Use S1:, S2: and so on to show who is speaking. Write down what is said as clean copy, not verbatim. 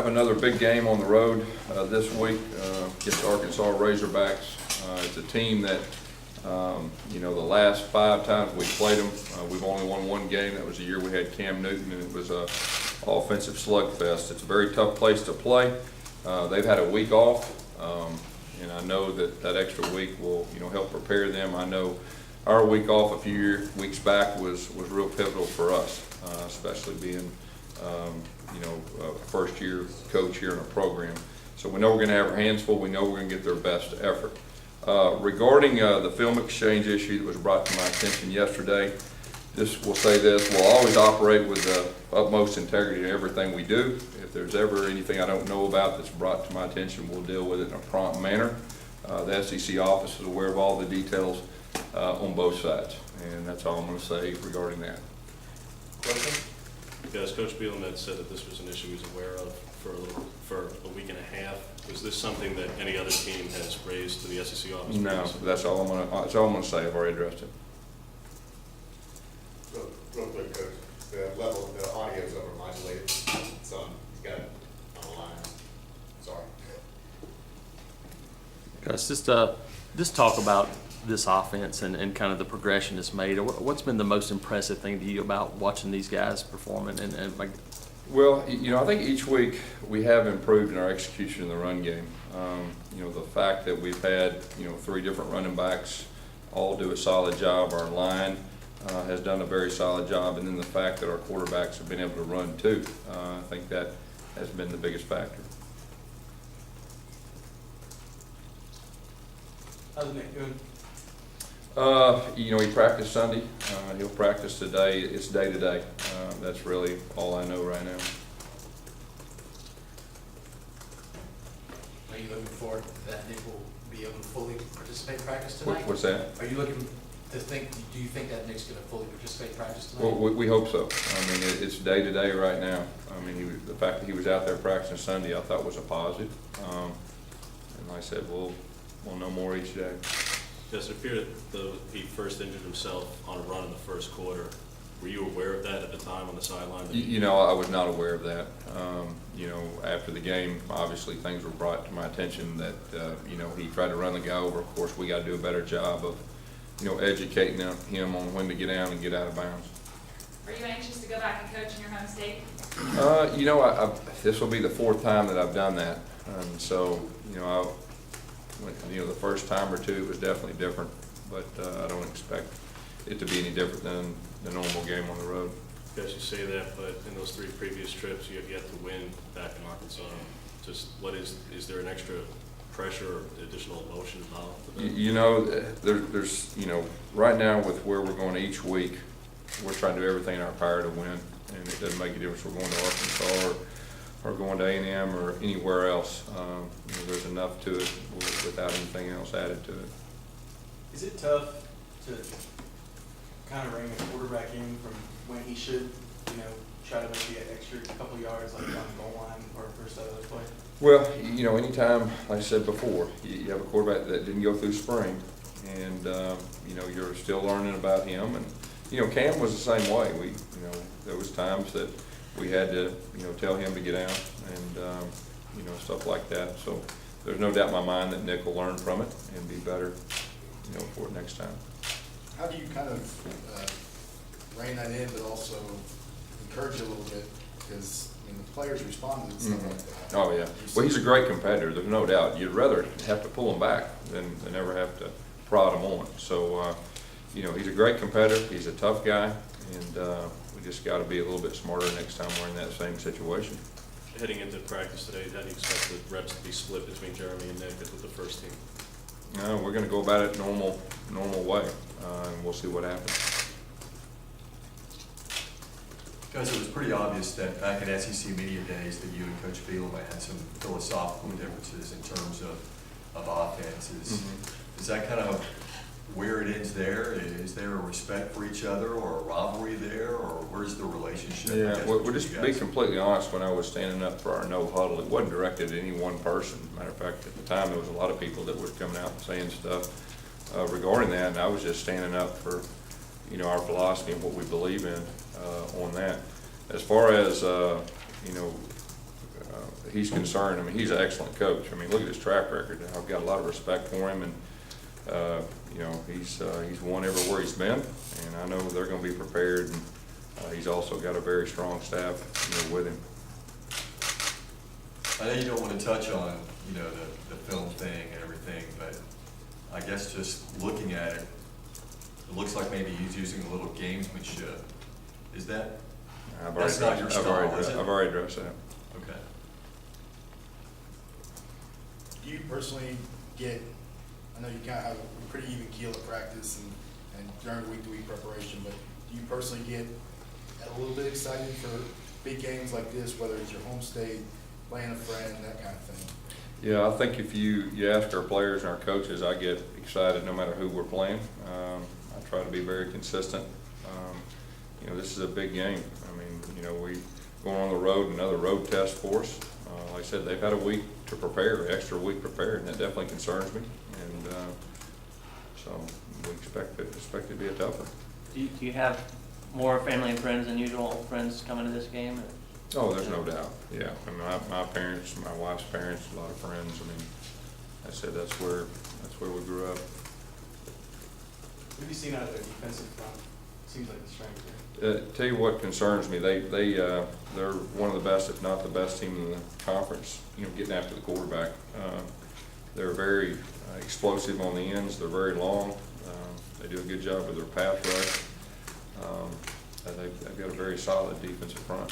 S1: have another big game on the road this week against Arkansas Razorbacks. It's a team that, the last 5 times we played them, we've only won one game. That was the year we had Cam Newton, and it was a offensive slugfest. It's a very tough place to play. They've had a week off, and I know that extra week will, help prepare them. I know our week off a few weeks back was real pivotal for us, especially being, a first-year coach here in a program. So we know we're going to have our hands full. We know we're going to get their best effort. Regarding the film exchange issue that was brought to my attention yesterday, we'll say this: we'll always operate with the utmost integrity in everything we do. If there's ever anything I don't know about that's brought to my attention, we'll deal with it in a prompt manner. The SEC office is aware of all the details on both sides, and that's all I'm going to say regarding that.
S2: Question? Yes, Coach Bielema had said that this was an issue he was aware of for a week and a half. Is this something that any other team has raised to the SEC office?
S1: No, that's all I'm going to say. I've already addressed it.
S3: Real quick, Coach. The audio is overmodulated. So he's got it on the line. Sorry.
S4: Gus, just talk about this offense and kind of the progression it's made. What's been the most impressive thing to you about watching these guys performing?
S1: Well, I think each week we have improved in our execution in the run game. The fact that we've had, 3 different running backs all do a solid job. Our line has done a very solid job. And then the fact that our quarterbacks have been able to run too. I think that has been the biggest factor.
S5: How's Nick doing?
S1: He practiced Sunday. He'll practice today. It's day to day. That's really all I know right now.
S5: Are you looking forward that Nick will be able to fully participate in practice tonight?
S1: What's that?
S5: Are you looking to do you think that Nick's going to fully participate in practice tonight?
S1: Well, we hope so. I mean, it's day to day right now. I mean, the fact that he was out there practicing Sunday, I thought was a positive. And like I said, we'll know more each day.
S2: Yes, it appeared that he first injured himself on a run in the first quarter. Were you aware of that at the time on the sideline?
S1: I was not aware of that. After the game, obviously things were brought to my attention that, he tried to run the guy over. Of course, we got to do a better job of, educating him on when to get down and get out of bounds.
S6: Are you anxious to go back and coach in your home state?
S1: This will be the 4th time that I've done that. And so, the first time or two it was definitely different, but I don't expect it to be any different than the normal game on the road.
S2: Yes, you say that, but in those 3 previous trips, you have yet to win back in Arkansas. Just is there an extra pressure or additional emotion involved?
S1: There's right now with where we're going each week, we're trying to do everything in our power to win, and it doesn't make a difference if we're going to Arkansas or going to A&M or anywhere else. There's enough to it without anything else added to it.
S7: Is it tough to kind of rein a quarterback in from when he should, try to make the extra couple yards like on the goal line or first out of the play?
S1: Well, anytime, like I said before, you have a quarterback that didn't go through spring, and you're still learning about him. And Cam was the same way. There was times that we had to, tell him to get out and stuff like that. So there's no doubt in my mind that Nick will learn from it and be better, for it next time.
S3: How do you kind of rein that in, but also encourage a little bit? Because the players responded and stuff like that.
S1: Oh yeah. Well, he's a great competitor. There's no doubt. You'd rather have to pull him back than ever have to prod him on. So he's a great competitor. He's a tough guy, and we just got to be a little bit smarter next time we're in that same situation.
S2: Heading into practice today, how do you expect the reps to be split between Jeremy and Nick with the first team?
S1: We're going to go about it normal way, and we'll see what happens.
S8: Guys, it was pretty obvious that back in SEC Media Days that you and Coach Bielema had some philosophical differences in terms of offenses.
S1: Mm-hmm.
S8: Is that kind of where it ends there? Is there a respect for each other or a rivalry there, or where's the relationship?
S1: Yeah, well, just to be completely honest, when I was standing up for our no huddle, it wasn't directed at any one person. Matter of fact, at the time, there was a lot of people that were coming out and saying stuff regarding that, and I was just standing up for, our philosophy and what we believe in on that. As far as, he's concerned. I mean, he's an excellent coach. I mean, look at his track record. I've got a lot of respect for him, and you know, he's won everywhere he's been, and I know they're going to be prepared. And he's also got a very strong staff, you know, with him.
S8: I know you don't want to touch on, you know, the film thing and everything, but I guess just looking at it, it looks like maybe he's using a little gamesmanship. Is that? That's not your style, is it?
S1: I've already addressed that.
S8: Okay.
S3: Do you personally get, I know you kind of have a pretty even keel at practice and during week-to-week preparation, but do you personally get a little bit excited for big games like this, whether it's your home state, playing a friend, that kind of thing?
S1: Yeah, I think if you ask our players and our coaches, I get excited no matter who we're playing. I try to be very consistent. You know, this is a big game. I mean, you know, we going on the road, another road test for us. Like I said, they've had a week to prepare, an extra week prepared, and that definitely concerns me. And so we expect it to be a tough one.
S9: Do you have more family and friends than usual friends coming to this game?
S1: Oh, there's no doubt. Yeah, I mean, my parents, my wife's parents, a lot of friends. I mean, I said that's where we grew up.
S7: What have you seen out of their defensive front? Seems like the strength there.
S1: Tell you what concerns me. They're one of the best, if not the best team in the conference. You know, getting after the quarterback. They're very explosive on the ends. They're very long. They do a good job with their pass rush. They've got a very solid defensive front.